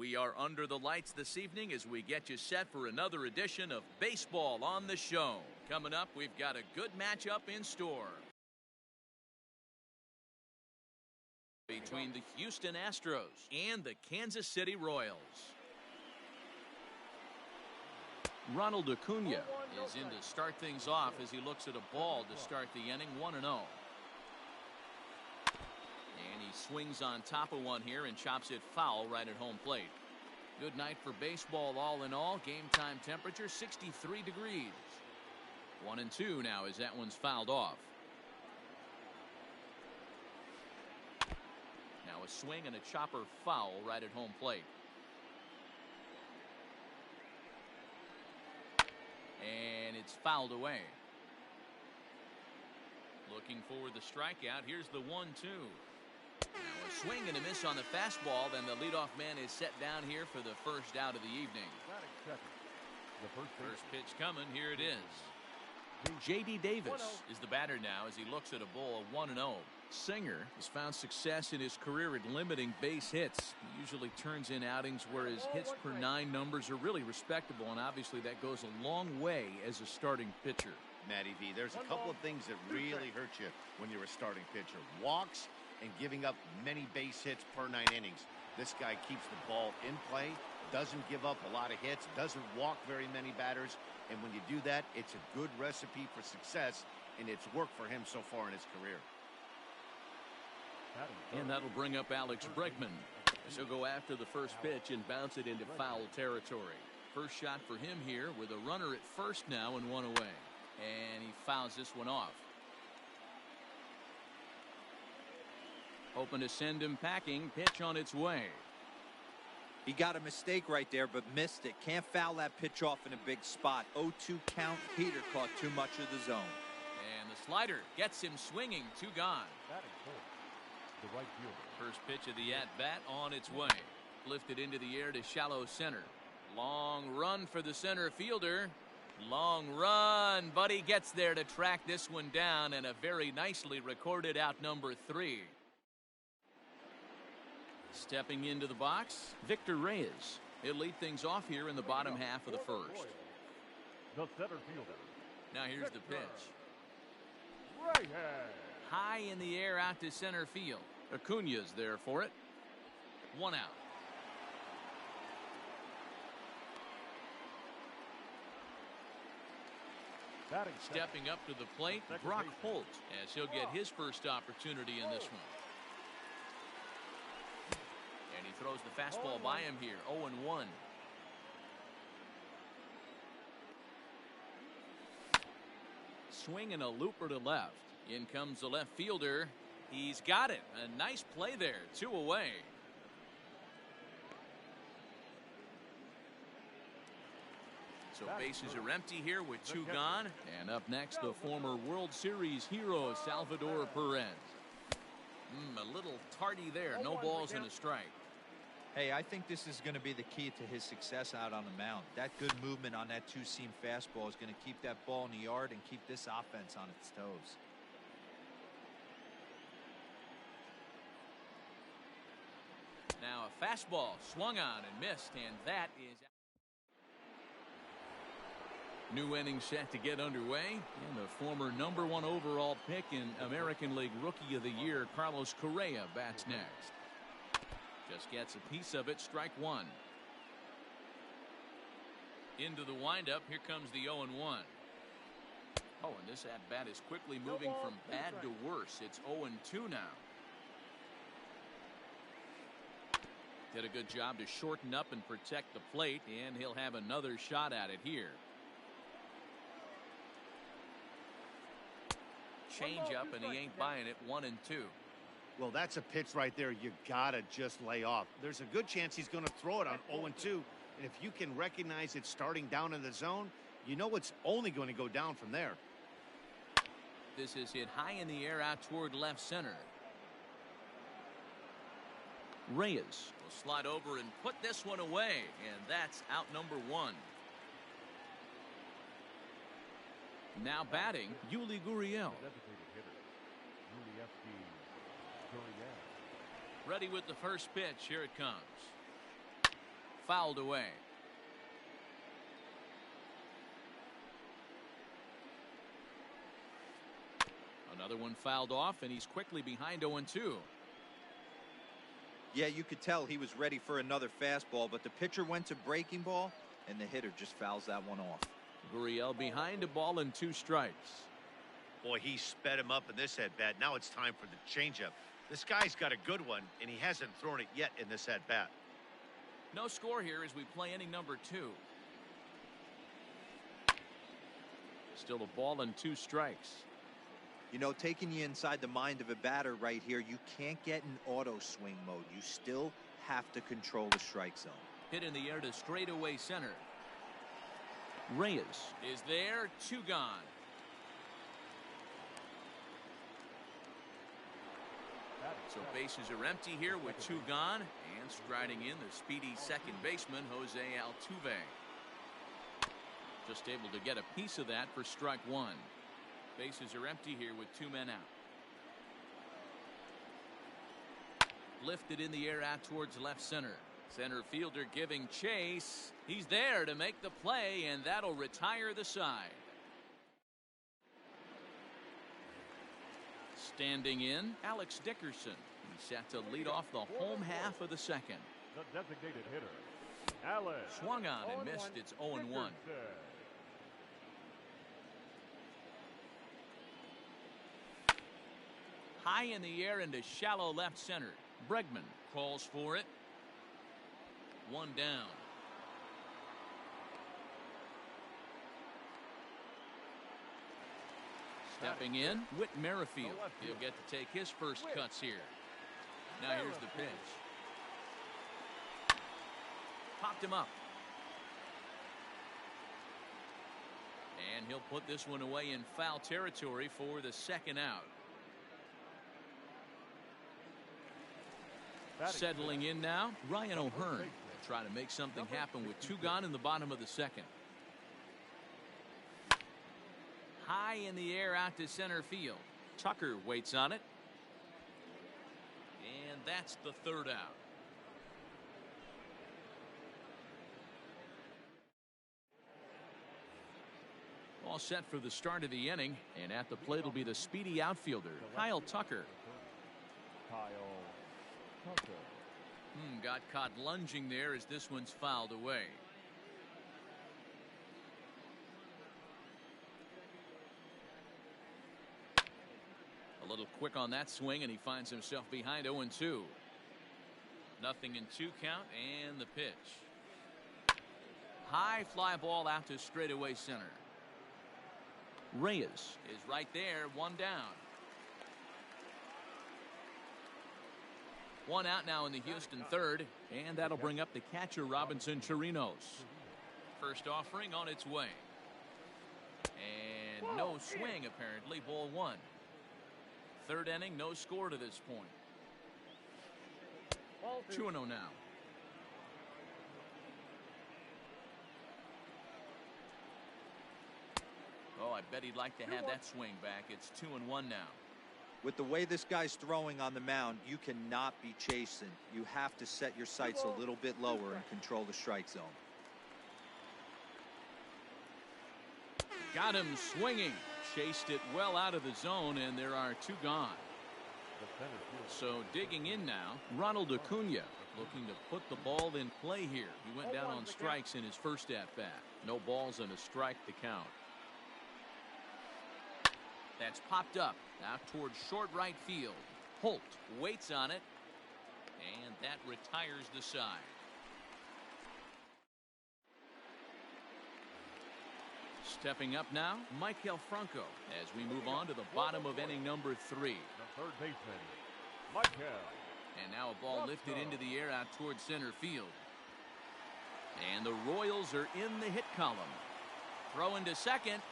We are under the lights this evening as we get you set for another edition of Baseball on the Show. Coming up, we've got a good matchup in store between the Houston Astros and the Kansas City Royals. Ronald Acuna is in to start things off as he looks at a ball to start the inning, 1-0. And he swings on top of one here and chops it foul right at home plate. Good night for baseball all in all. Game time temperature 63 degrees. 1-2 now as that one's fouled off. Now a swing and a chopper foul right at home plate. And it's fouled away. Looking for the strikeout. Here's the 1-2. Now a swing and a miss on the fastball. Then the leadoff man is set down here for the first out of the evening. First pitch coming. Here it is. J.D. Davis is the batter now as he looks at a ball 1-0. Singer has found success in his career at limiting base hits. He usually turns in outings where his hits per 9 numbers are really respectable, and obviously that goes a long way as a starting pitcher. Matty V, there's a couple of things that really hurt you when you're a starting pitcher. Walks and giving up many base hits per 9 innings. This guy keeps the ball in play, doesn't give up a lot of hits, doesn't walk very many batters, and when you do that, it's a good recipe for success, and it's worked for him so far in his career. And that'll bring up Alex Bregman. He'll go after the first pitch and bounce it into foul territory. First shot for him here with a runner at first now and one away. And he fouls this one off. Hoping to send him packing. Pitch on its way. He got a mistake right there, but missed it. Can't foul that pitch off in a big spot. 0-2 count. Heater caught too much of the zone. And the slider gets him swinging. 2 gone. The right fielder. First pitch of the at-bat on its way. Lifted into the air to shallow center. Long run for the center fielder. Long run, but he gets there to track this one down, and a very nicely recorded out number 3. Stepping into the box, Victor Reyes. He'll lead things off here in the bottom half of the first. The center fielder. Now here's the pitch. Reyes. High in the air out to center field. Acuna's there for it. 1 out. Stepping up to the plate, Brock Holt, as he'll get his first opportunity in this one. And he throws the fastball by him here, 0-1. Swing and a looper to left. In comes the left fielder. He's got it. A nice play there. 2 away. So bases are empty here with 2 gone. And up next, the former World Series hero, Salvador Perez. A little tardy there. No balls and a strike. Hey, I think this is going to be the key to his success out on the mound. That good movement on that 2-seam fastball is going to keep that ball in the yard and keep this offense on its toes. Now a fastball swung on and missed, and that is new inning set to get underway. And the former #1 overall pick in American League Rookie of the Year, Carlos Correa, bats next. Just gets a piece of it. Strike 1. Into the windup. Here comes the 0-1. Oh, and this at-bat is quickly moving from bad to worse. It's 0-2 now. Did a good job to shorten up and protect the plate, and he'll have another shot at it here. Change up, and he ain't buying it. 1-2. Well, that's a pitch right there you gotta just lay off. There's a good chance he's going to throw it on 0-2, and if you can recognize it starting down in the zone, you know it's only going to go down from there. This is hit high in the air out toward left center. Reyes will slide over and put this one away, and that's out number 1. Now batting, Yuli Gurriel. Ready with the first pitch. Here it comes. fouled away. Another one fouled off, and he's quickly behind 0-2. Yeah, you could tell he was ready for another fastball, but the pitcher went to breaking ball, and the hitter just fouls that one off. Gurriel behind a ball and 2 strikes. Boy, he sped him up in this at-bat. Now it's time for the changeup. This guy's got a good one, and he hasn't thrown it yet in this at-bat. No score here as we play inning number 2. Still a ball and 2 strikes. You know, taking you inside the mind of a batter right here, you can't get in auto swing mode. You still have to control the strike zone. Hit in the air to straightaway center. Reyes is there, 2 gone. So bases are empty here with 2 gone, and striding in the speedy second baseman Jose Altuve. Just able to get a piece of that for strike 1. Bases are empty here with 2 men out. Lifted in the air out towards left center. Center fielder giving chase. He's there to make the play, and that'll retire the side. Standing in, Alex Dickerson. He's set to lead off the home half of the second. The designated hitter, Alex. Swung on and missed. It's 0-1. High in the air into shallow left center. Bregman calls for it. 1 down. Stepping in, Whit Merrifield. He'll get to take his first cuts here. Now here's the pitch. Popped him up. And he'll put this one away in foul territory for the second out. Settling in now, Ryan O'Hearn. Trying to make something happen with 2 gone in the bottom of the second. High in the air out to center field. Tucker waits on it. And that's the 3rd out. All set for the start of the inning, and at the plate will be the speedy outfielder, Kyle Tucker. Got caught lunging there as this one's fouled away. A little quick on that swing, and he finds himself behind 0-2. Nothing in 2 count, and the pitch. High fly ball out to straightaway center. Reyes is right there, 1 down. 1 out now in the Houston 3rd, and that'll bring up the catcher Robinson Chirinos. First offering on its way. And no swing apparently, ball 1. 3rd inning, no score to this point. 2-0 now. Oh, I bet he'd like to have that swing back. It's 2-1 now. With the way this guy's throwing on the mound, you cannot be chasing. You have to set your sights a little bit lower and control the strike zone. Got him swinging. Chased it well out of the zone, and there are 2 gone. So digging in now, Ronald Acuna looking to put the ball in play here. He went down on strikes in his first at-bat. No balls and a strike to count. That's popped up out towards short right field. Holt waits on it, and that retires the side. Stepping up now, Maikel Franco as we move on to the bottom of inning number 3. The 3rd baseman, Maikel. And now a ball lifted into the air out towards center field. And the Royals are in the hit column. Throw into second.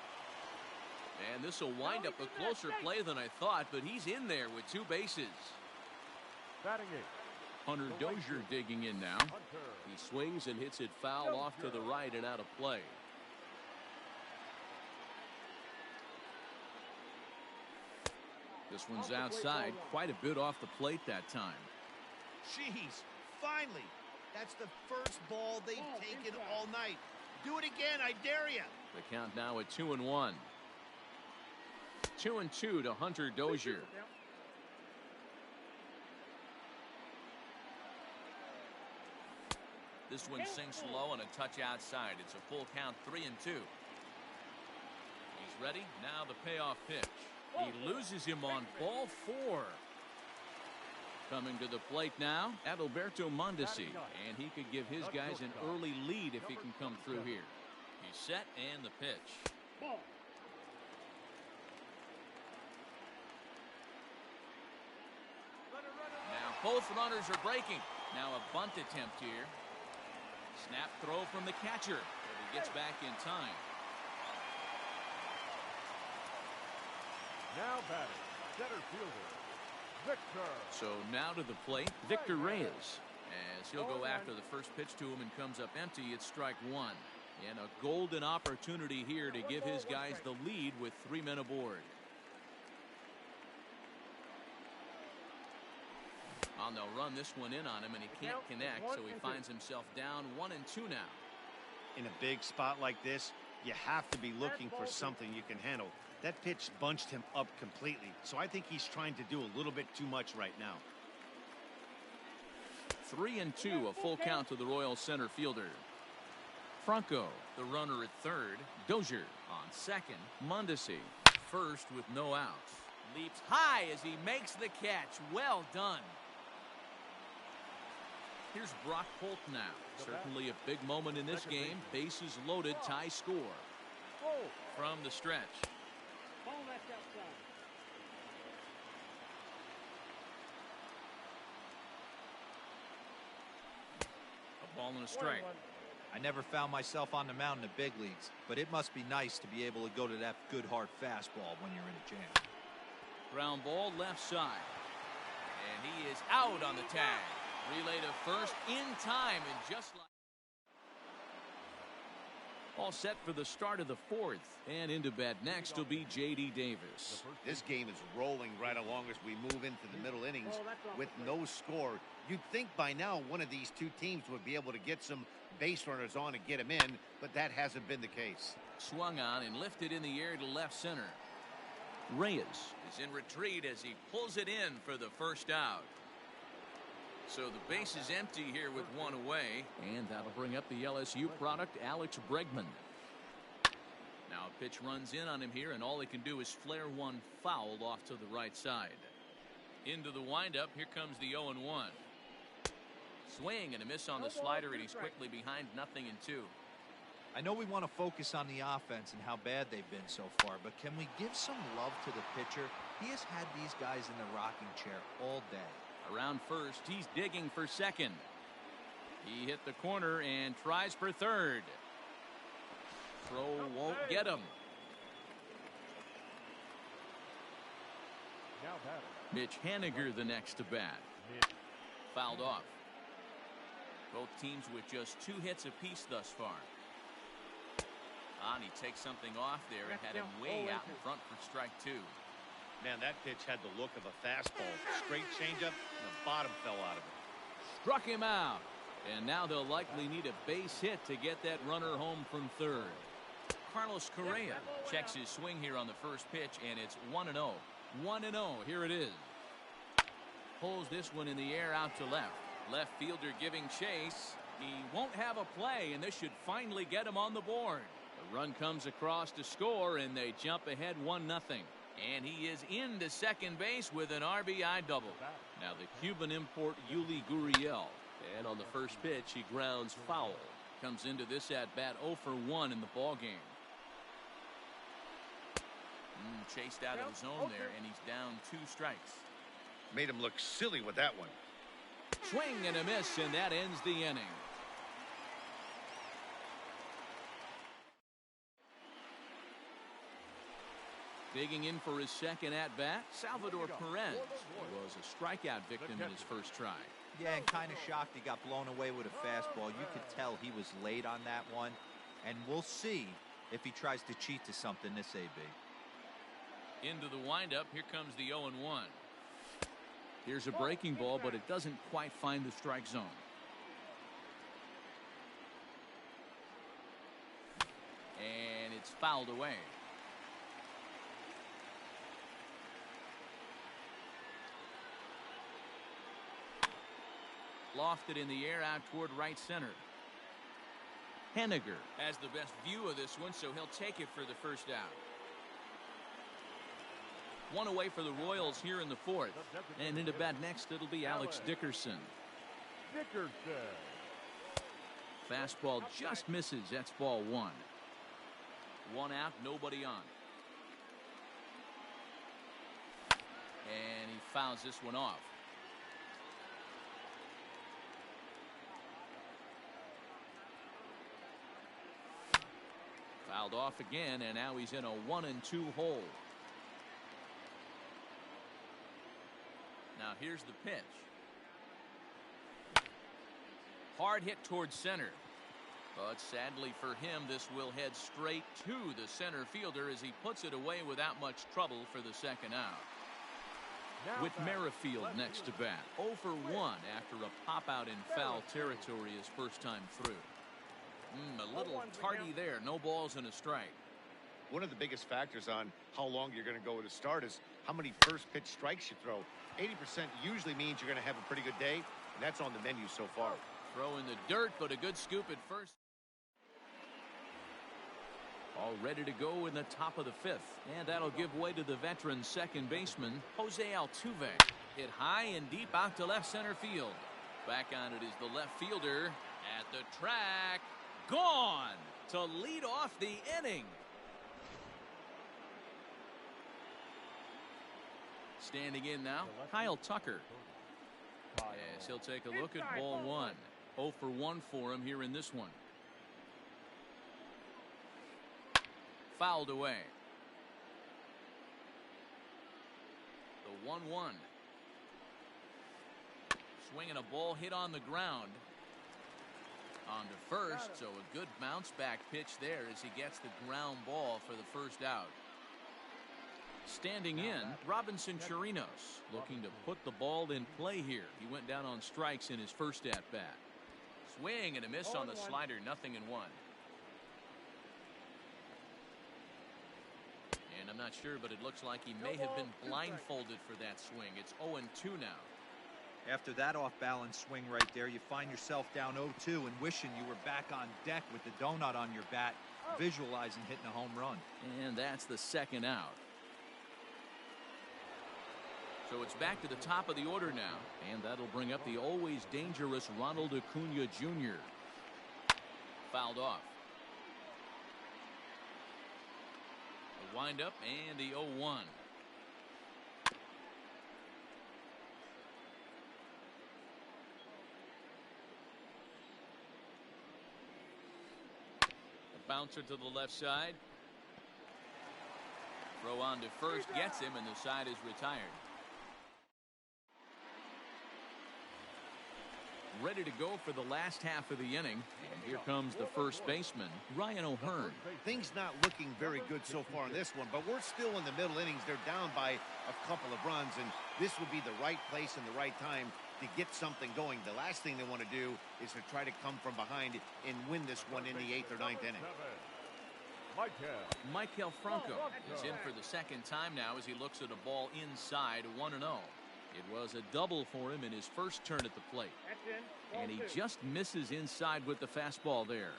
And this will wind up a closer play than I thought, but he's in there with 2 bases. Batting 8. Hunter Dozier digging in now. He swings and hits it foul off to the right and out of play. This one's outside, quite a bit off the plate that time. Jeez, finally. That's the first ball they've taken all night. Do it again, I dare you. The count now at 2-1. 2-2 to Hunter Dozier. This one sinks low and a touch outside. It's a full count, 3-2. He's ready. Now the payoff pitch. He loses him on ball 4. Coming to the plate now, Adalberto Mondesi. And he could give his guys an early lead if he can come through here. He's set and the pitch. Now both runners are breaking. Now a bunt attempt here. Snap throw from the catcher, but he gets back in time. Now batting, center fielder, Victor. So now to the plate, Victor Reyes. As he'll go after the first pitch to him and comes up empty, it's strike 1. And a golden opportunity here to give his guys the lead with 3 men aboard. And they'll run this one in on him, and he can't connect, so he finds himself down 1-2 now. In a big spot like this, you have to be looking for something you can handle. That pitch bunched him up completely, so I think he's trying to do a little bit too much right now. 3-2, a full count to the Royals center fielder. Franco, the runner at third. Dozier on second. Mondesi, first with no outs. Leaps high as he makes the catch. Well done. Here's Brock Holt now. Certainly a big moment in this game. Bases loaded, tie score. From the stretch. A ball and a strike. I never found myself on the mound in the big leagues, but it must be nice to be able to go to that good hard fastball when you're in a jam. Ground ball left side. And he is out on the tag. Relay to first in time, and just like all set for the start of the 4th. And into bat next will be J.D. Davis. This game is rolling right along as we move into the middle innings with no score. You'd think by now one of these two teams would be able to get some base runners on and get them in, but that hasn't been the case. Swung on and lifted in the air to left center. Reyes is in retreat as he pulls it in for the first out. So the base is empty here with one away, and that'll bring up the LSU product, Alex Bregman. Now a pitch runs in on him here, and all he can do is flare one foul off to the right side. Into the windup, here comes the 0-1. Swing and a miss on the slider, and he's quickly behind 0-2. I know we want to focus on the offense and how bad they've been so far, but can we give some love to the pitcher? He has had these guys in the rocking chair all day. Around first, he's digging for second. He hit the corner and tries for third. Throw won't get him. Mitch Haniger the next to bat. Fouled off. Both teams with just 2 hits apiece thus far. And he takes something off there and had him way out in front for strike 2. Man, that pitch had the look of a fastball. Straight changeup, and the bottom fell out of it. Struck him out. And now they'll likely need a base hit to get that runner home from third. Carlos Correa checks his swing here on the first pitch, and it's 1-0. 1-0. Here it is. Pulls this one in the air out to left. Left fielder giving chase. He won't have a play, and this should finally get him on the board. The run comes across to score, and they jump ahead 1-0. And he is into second base with an RBI double. Now the Cuban import Yuli Gurriel. And on the first pitch, he grounds foul. Comes into this at bat 0 for 1 in the ball game. Chased out of the zone there, and he's down 2 strikes. Made him look silly with that one. Swing and a miss, and that ends the inning. Digging in for his second at-bat, Salvador Perez. He was a strikeout victim in his first try. Yeah, and kind of shocked he got blown away with a fastball. You could tell he was late on that one. And we'll see if he tries to cheat to something this AB. Into the windup, here comes the 0-1. Here's a breaking ball, but it doesn't quite find the strike zone. fouled away. Lofted in the air out toward right center. Henniger has the best view of this one, so he'll take it for the first out. One away for the Royals here in the fourth. And into bat next, it'll be Alex Dickerson. Fastball just misses. That's ball one. One out, nobody on. And he fouls this one off. Fouled off again, and now he's in a 1-2 hole. Now here's the pitch. Hard hit towards center. But sadly for him, this will head straight to the center fielder as he puts it away without much trouble for the second out. With Merrifield next to bat, 0 for 1 after a pop-out in foul territory his first time through. A little tardy there. No balls and a strike. One of the biggest factors on how long you're going to go with a start is how many first pitch strikes you throw. 80% usually means you're going to have a pretty good day, and that's on the menu so far. Throw in the dirt, but a good scoop at first. All ready to go in the top of the fifth, and that'll give way to the veteran second baseman, Jose Altuve. Hit high and deep out to left center field. Back on it is the left fielder at the track. Gone to lead off the inning. Standing in now, Kyle Tucker. Yes, he'll take a look at ball one. 0 for 1 for him here in this one. Fouled away. The 1-1. Swinging a ball hit on the ground. On to first, so a good bounce back pitch there as he gets the ground ball for the first out. Standing in, Robinson Chirinos looking to put the ball in play here. He went down on strikes in his first at bat. Swing and a miss on the slider, 0-1. And I'm not sure, but it looks like he may have been blindfolded for that swing. It's 0-2 now. After that off-balance swing right there, you find yourself down 0-2 and wishing you were back on deck with the donut on your bat, visualizing hitting a home run. And that's the second out. So it's back to the top of the order now, and that'll bring up the always dangerous Ronald Acuna Jr. Fouled off. The windup and the 0-1. Bouncer to the left side. Throw on to first, gets him, and the side is retired. Ready to go for the last half of the inning. And here comes the first baseman, Ryan O'Hearn. Things not looking very good so far in this one, but we're still in the middle innings. They're down by a couple of runs, and this would be the right place and the right time to get something going. The last thing they want to do is to try to come from behind and win this one in the 8th or 9th inning. Maikel Franco is in for the second time now as he looks at a ball inside, 1-0. It was a double for him in his first turn at the plate. And he just misses inside with the fastball there.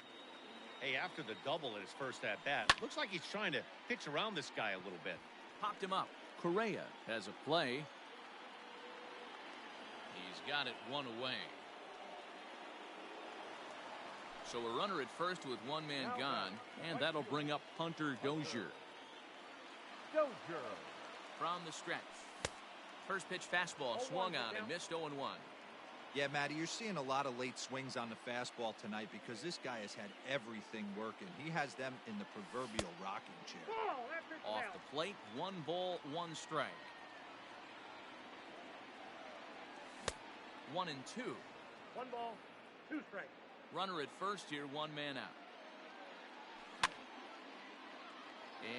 Hey, after the double in his first at bat, looks like he's trying to pitch around this guy a little bit. Popped him up. Correa has a play. He's got it one away. So a runner at first with one man gone, and that'll bring up Hunter Dozier. From the stretch. First pitch fastball swung on and missed 0-1. Yeah, Matty, you're seeing a lot of late swings on the fastball tonight because this guy has had everything working. He has them in the proverbial rocking chair. Off the plate, 1 ball, 1 strike. 1-2. 1 ball, 2 strikes. Runner at first here, 1 man out.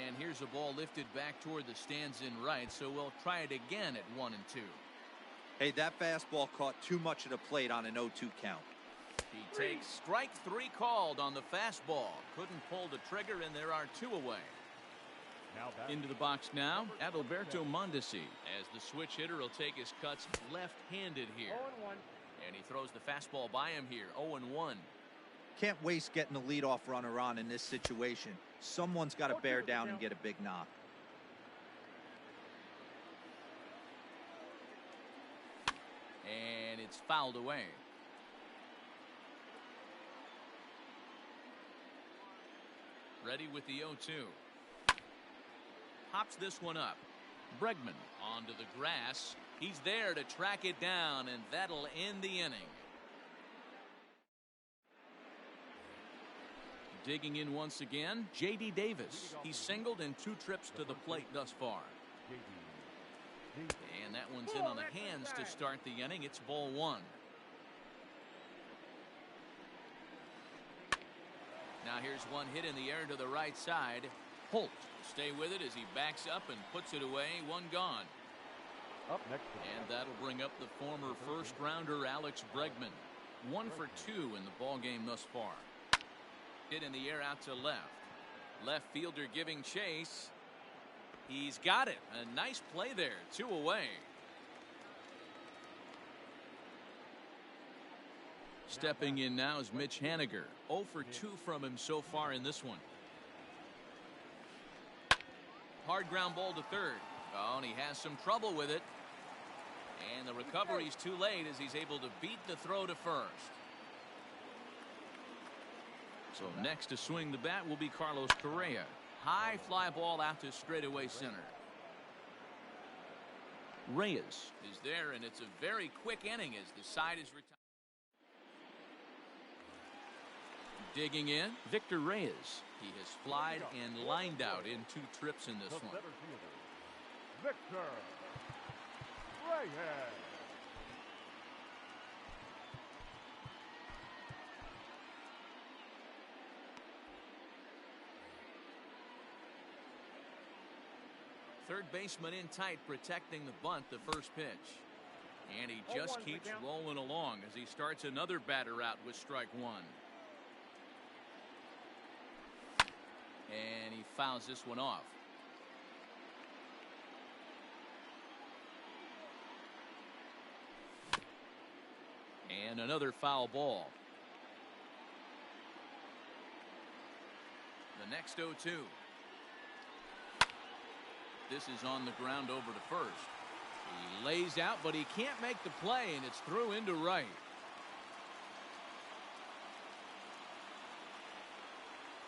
And here's a ball lifted back toward the stands in right, so we'll try it again at 1-2. Hey, that fastball caught too much of the plate on an 0-2 count. He takes strike 3 called on the fastball. Couldn't pull the trigger, and there are 2 away. Into the box now, Adalberto Mondesi, as the switch hitter will take his cuts left-handed here. 0-1. And he throws the fastball by him here, 0-1. Can't waste getting the leadoff runner on in this situation. Someone's got to bear down and get a big knock. And it's fouled away. Ready with the 0-2. Pops this one up. Bregman onto the grass. He's there to track it down, and that'll end the inning. Digging in once again, J.D. Davis. He's singled in 2 trips to the plate thus far. And that one's in on the hands to start the inning. It's ball 1. Now here's one hit in the air to the right side. Holt will stay with it as he backs up and puts it away. 1 gone. Up next. And that'll bring up the former first-rounder Alex Bregman. 1 for 2 in the ball game thus far. Hit in the air out to left. Left fielder giving chase. He's got it. A nice play there. 2 away. Stepping in now is Mitch Haniger. 0 for 2 from him so far in this one. Hard ground ball to third. Oh, and he has some trouble with it. And the recovery's too late as he's able to beat the throw to first. So next to swing the bat will be Carlos Correa. High fly ball out to straightaway center. Reyes is there, and it's a very quick inning as the side is retired. Digging in, Victor Reyes. He has flied and lined out in 2 trips in this one. Victor Reyes. Third baseman in tight, protecting the bunt, the first pitch. And he just keeps rolling along as he starts another batter out with strike 1. And he fouls this one off. And another foul ball. The next 0-2. This is on the ground over to first. He lays out, but he can't make the play, and it's through into right.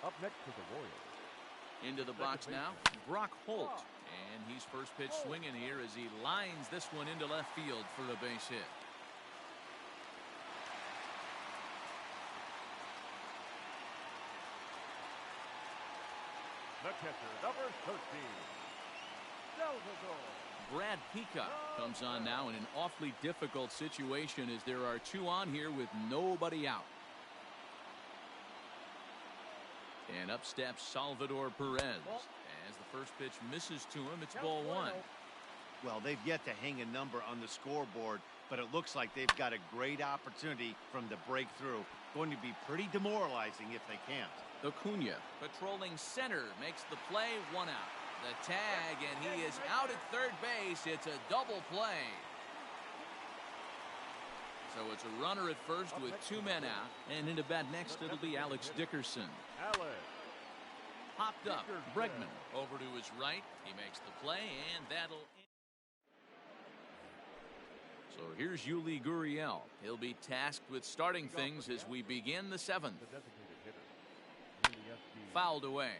Up next to the Royals. Into the box now, Brock Holt. And he's first pitch swinging here as he lines this one into left field for a base hit. The catcher, number 13. Brad Peacock comes on now in an awfully difficult situation as there are 2 on here with nobody out. And up steps Salvador Perez. As the first pitch misses to him, it's ball 1. Well, they've yet to hang a number on the scoreboard, but it looks like they've got a great opportunity from the breakthrough. Going to be pretty demoralizing if they can't. Acuna patrolling center makes the play, 1 out. The tag, and he is out at third base. It's a double play. So it's a runner at first with 2 men out. And into bat next, it'll be Alex Dickerson. Popped up. Bregman over to his right. He makes the play, and that'll end. So here's Yuli Gurriel. He'll be tasked with starting things as we begin the 7th. Fouled away.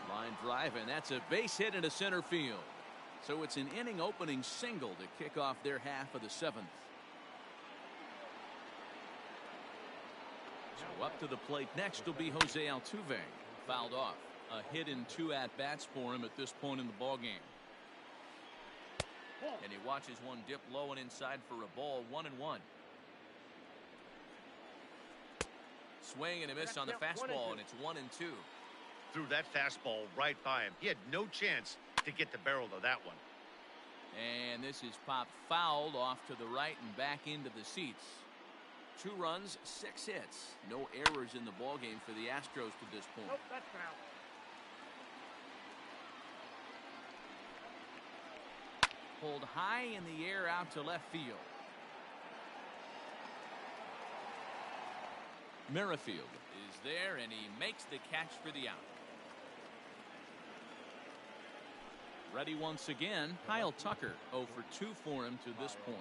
Line drive, and that's a base hit into center field. So it's an inning opening single to kick off their half of the 7th. So up to the plate next will be Jose Altuve. Fouled off. A hit in 2 at-bats for him at this point in the ball game. And he watches one dip low and inside for a ball, 1-1. Swing and a miss on the fastball, and it's 1-2. Threw that fastball right by him. He had no chance to get the barrel of that one. And this is popped fouled off to the right and back into the seats. 2 runs, 6 hits. No errors in the ballgame for the Astros to this point. Nope, that's foul. Pulled high in the air out to left field. Merrifield is there, and he makes the catch for the out. Ready once again, Kyle Tucker, 0 for 2 for him to this point.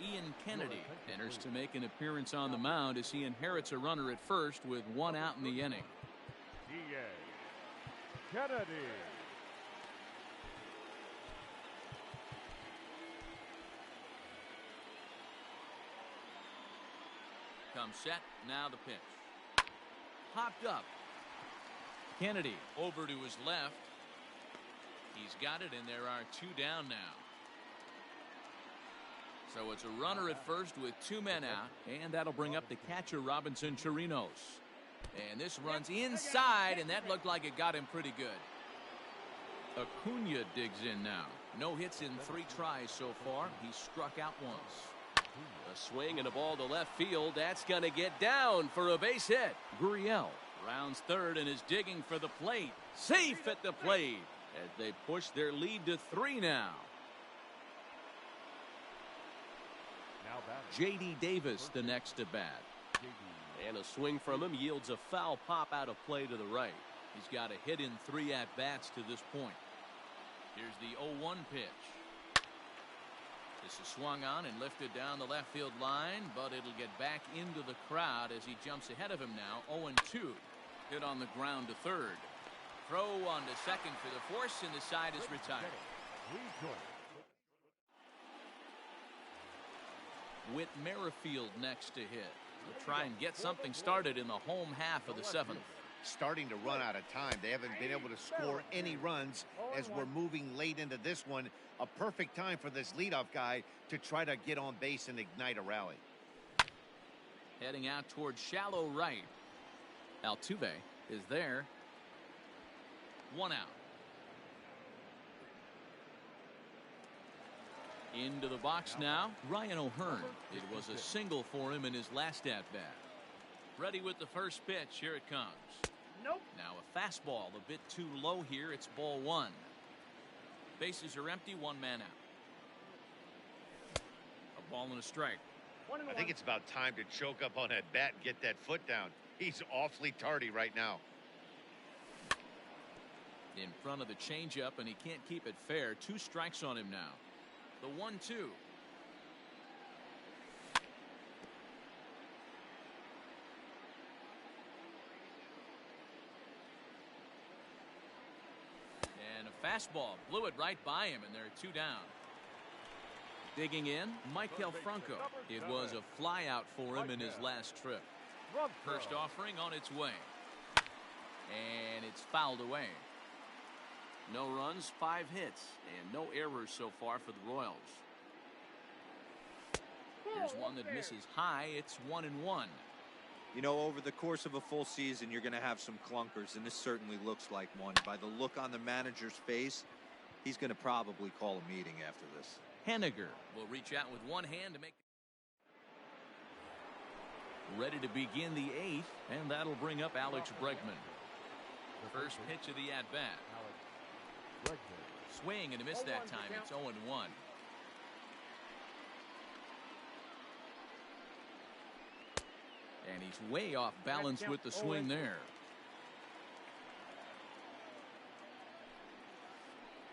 Ian Kennedy enters to make an appearance on the mound as he inherits a runner at first with 1 out in the inning. Kennedy. Comes set, now the pitch. Hopped up. Kennedy over to his left. He's got it, and there are 2 down now. So it's a runner at first with 2 men out, and that'll bring up the catcher, Robinson Chirinos. And this runs inside, and that looked like it got him pretty good. Acuna digs in now. No hits in 3 tries so far. He's struck out once. A swing and a ball to left field. That's going to get down for a base hit. Gurriel rounds third and is digging for the plate. Safe at the plate as they push their lead to 3 now. J.D. Davis the next to bat. And a swing from him yields a foul pop out of play to the right. He's got a hit in 3 at-bats to this point. Here's the 0-1 pitch. This is swung on and lifted down the left field line, but it'll get back into the crowd as he jumps ahead of him now. 0-2. Hit on the ground to third. Throw on to second for the force, and the side is retired. With Merrifield next to hit. They'll try and get something started in the home half of the 7th. Starting to run out of time. They haven't been able to score any runs as we're moving late into this one. A perfect time for this leadoff guy to try to get on base and ignite a rally. Heading out towards shallow right. Altuve is there. 1 out. Into the box now, Ryan O'Hearn. It was a single for him in his last at-bat. Ready with the first pitch. Here it comes. Nope. Now a fastball a bit too low here. It's ball 1. Bases are empty. 1 man out. A ball and a strike. I think it's about time to choke up on that bat and get that foot down. He's awfully tardy right now. In front of the changeup, and he can't keep it fair. 2 strikes on him now. The 1-2. And a fastball blew it right by him, and there are 2 down. Digging in, Michael Franco. It was a fly out for him in his last trip. First offering on its way. And it's fouled away. No runs, 5 hits, and no errors so far for the Royals. Here's one that misses high. It's 1-1. You know, over the course of a full season, you're going to have some clunkers, and this certainly looks like one. By the look on the manager's face, he's going to probably call a meeting after this. Henniger will reach out with one hand to make. Ready to begin the 8th, and that'll bring up Alex Bregman. First pitch of the at-bat. Swing and a miss that time. It's 0-1. And he's way off balance with the swing there.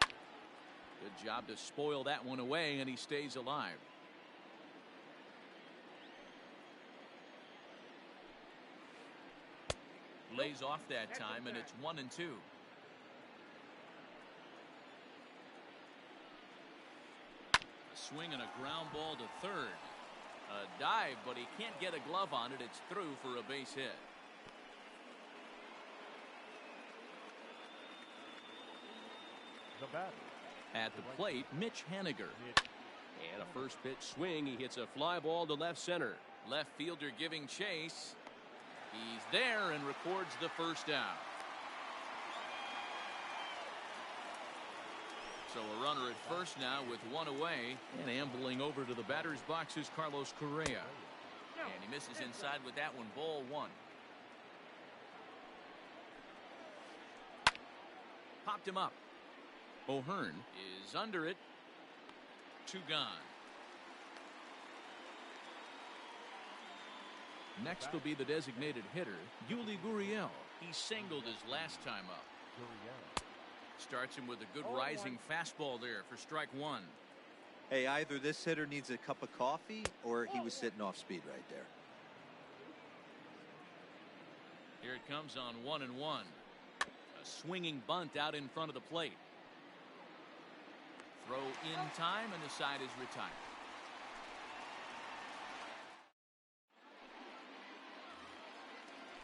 Good job to spoil that one away, and he stays alive. Lays off that time, and it's 1-2. Swing and a ground ball to third. A dive, but he can't get a glove on it. It's through for a base hit. At the plate, Mitch Henniger. And a first pitch swing. He hits a fly ball to left center. Left fielder giving chase. He's there and records the first out. So a runner at first now with one away, and ambling over to the batter's box is Carlos Correa. And he misses inside with that one. Ball one. Popped him up. O'Hearn is under it. 2 gone. Next will be the designated hitter, Yuli Gurriel. He singled his last time up. Starts him with a good rising fastball there for strike 1. Hey, either this hitter needs a cup of coffee or he was sitting off speed right there. Here it comes on 1-1. A swinging bunt out in front of the plate. Throw in time, and the side is retired.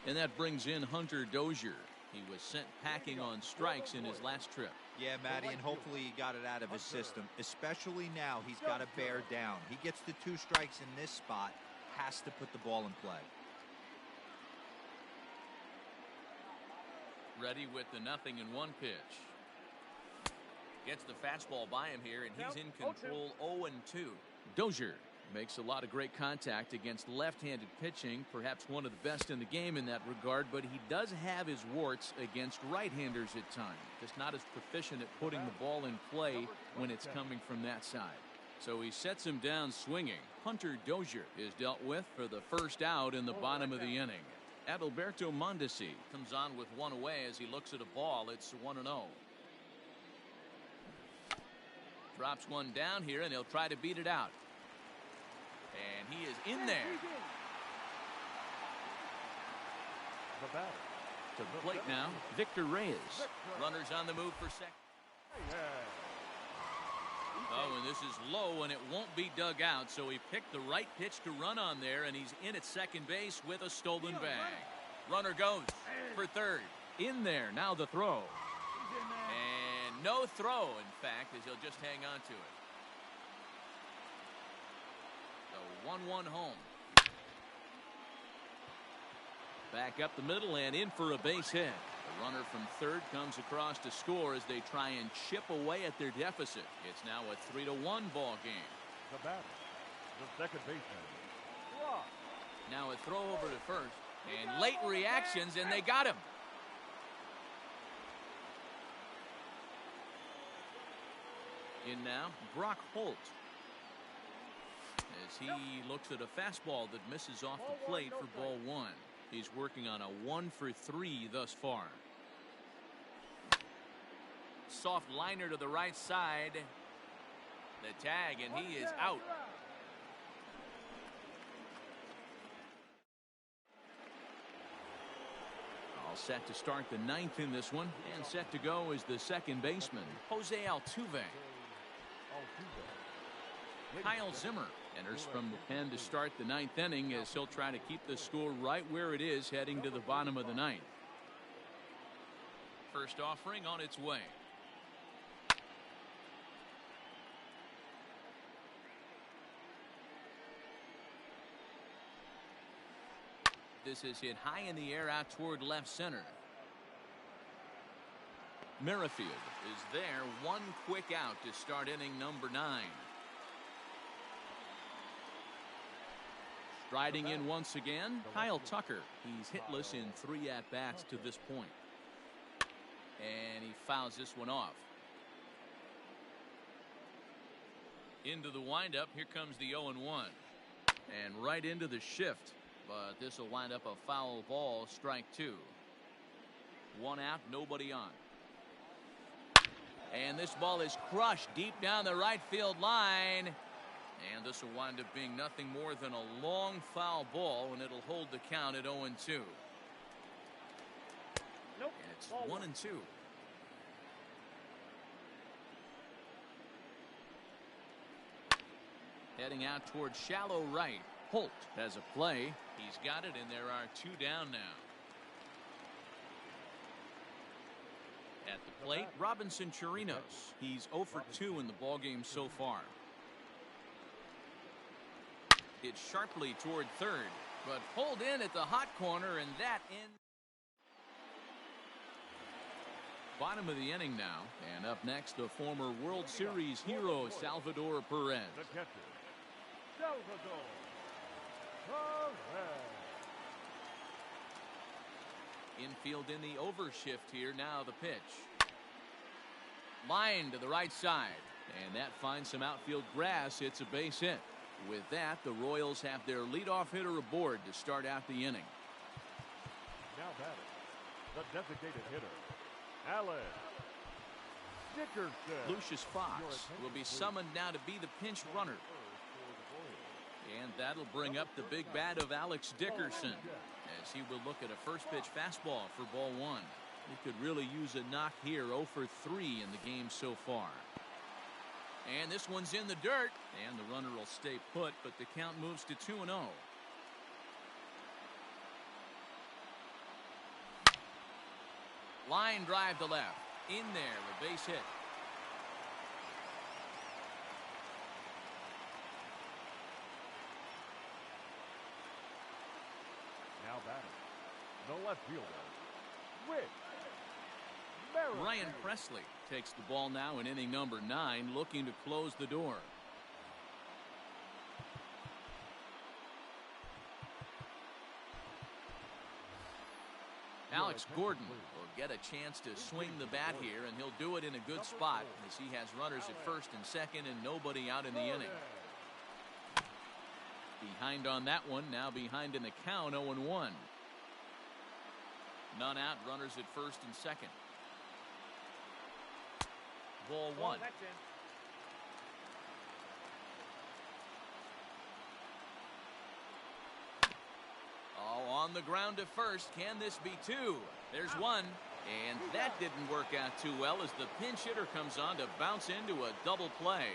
And that brings in Hunter Dozier. He was sent packing on strikes in his last trip. Yeah, Matty, and hopefully he got it out of his system. Especially now, he's got to bear down. He gets the 2 strikes in this spot, has to put the ball in play. Ready with the 0-1 pitch. Gets the fastball by him here, and he's in control. 0-2. Dozier makes a lot of great contact against left-handed pitching, perhaps one of the best in the game in that regard, but he does have his warts against right-handers at times. Just not as proficient at putting the ball in play when it's coming from that side. So he sets him down swinging. Hunter Dozier is dealt with for the first out in the bottom of the inning. Adalberto Mondesi comes on with one away as he looks at a ball. It's 1-0. Drops one down here, and he'll try to beat it out. And he is in there. To the plate now, Victor Reyes. Runners on the move for second. Oh, and this is low, and it won't be dug out, so he picked the right pitch to run on there, and he's in at second base with a stolen bag. Runner goes for third. In there, now the throw. And no throw, in fact, as he'll just hang on to it. So 1-1 home. Back up the middle and in for a base hit. The runner from third comes across to score as they try and chip away at their deficit. It's now a 3-1 ball game. The batter, the second baseman. Now a throw over to first, and late reactions, and they got him. In now, Brock Holt. As he looks at a fastball that misses off the plate for ball 1. He's working on a 1 for 3 thus far. Soft liner to the right side. The tag, and he is out. All set to start the 9th in this one, and set to go is the second baseman, Jose Altuve. Kyle Zimmer enters from the pen to start the 9th inning as he'll try to keep the score right where it is heading to the bottom of the 9th. First offering on its way. This is hit high in the air out toward left center. Merrifield is there, one quick out to start inning number 9. Striding in once again, Kyle Tucker. He's hitless in 3 at-bats to this point. And he fouls this one off. Into the windup, here comes the 0-1. And right into the shift, but this will wind up a foul ball, strike 2. 1 out, nobody on. And this ball is crushed deep down the right field line. And this will wind up being nothing more than a long foul ball, and it'll hold the count at 0-2. Nope. And it's 1-2. Heading out towards shallow right. Holt has a play. He's got it, and there are 2 down now. At the plate, Robinson Chirinos. He's 0 for 2 in the ballgame so far. It's sharply toward third, but pulled in at the hot corner, and that ends. Bottom of the inning now, and up next the former World Series hero Salvador Perez. The catcher, Salvador Perez. Infield in the overshift here. Now the pitch. Line to the right side, and that finds some outfield grass. It's a base hit. With that, the Royals have their leadoff hitter aboard to start out the inning. Now batting, the designated hitter, Alex Dickerson. Lucius Fox will be summoned now to be the pinch runner. And that'll bring up the big bat of Alex Dickerson, as he will look at a first pitch fastball for ball one. He could really use a knock here. 0 for 3 in the game so far. And this one's in the dirt, and the runner will stay put, but the count moves to 2-0. Line drive to left. In there, a base hit. Now batting, the left fielder, Rick Merritt. Ryan Presley takes the ball now in inning number 9, looking to close the door. Alex Gordon will get a chance to swing the bat here, and he'll do it in a good spot as he has runners at first and second and nobody out in the inning. Behind on that one, now behind in the count, 0-1. None out, runners at first and second. Ball one. Oh, on the ground to first. Can this be two? There's one. And that didn't work out too well as the pinch hitter comes on to bounce into a double play.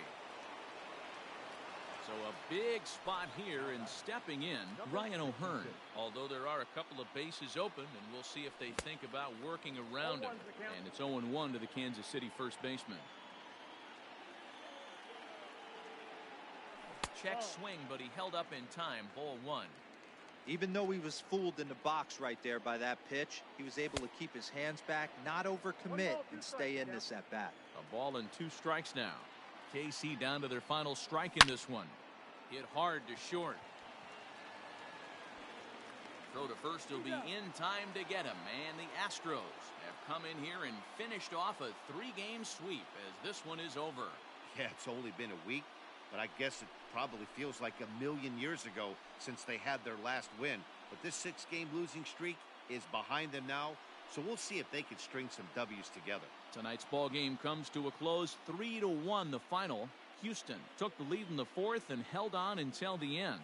So a big spot here, and stepping in, Ryan O'Hearn. Although there are a couple of bases open, and we'll see if they think about working around him. And it's 0-1 to the Kansas City first baseman. Check swing, but he held up in time. Ball one. Even though he was fooled in the box right there by that pitch, he was able to keep his hands back, not overcommit, and stay in this at bat. A ball and 2 strikes now. KC down to their final strike in this one. Hit hard to short. Throw to first will be in time to get him. And the Astros have come in here and finished off a 3-game sweep as this one is over. Yeah, it's only been a week, but I guess it probably feels like a million years ago since they had their last win. But this 6-game losing streak is behind them now, so we'll see if they can string some W's together. Tonight's ball game comes to a close, 3-1 the final. Houston took the lead in the 4th and held on until the end.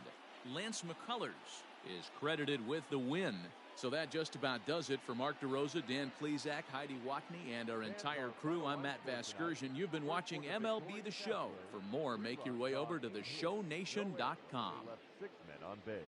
Lance McCullers is credited with the win. So that just about does it for Mark DeRosa, Dan Plesac, Heidi Watney, and our entire crew. I'm Matt Vasgersian. You've been watching MLB The Show. For more, make your way over to theshownation.com. Left 6 men on base.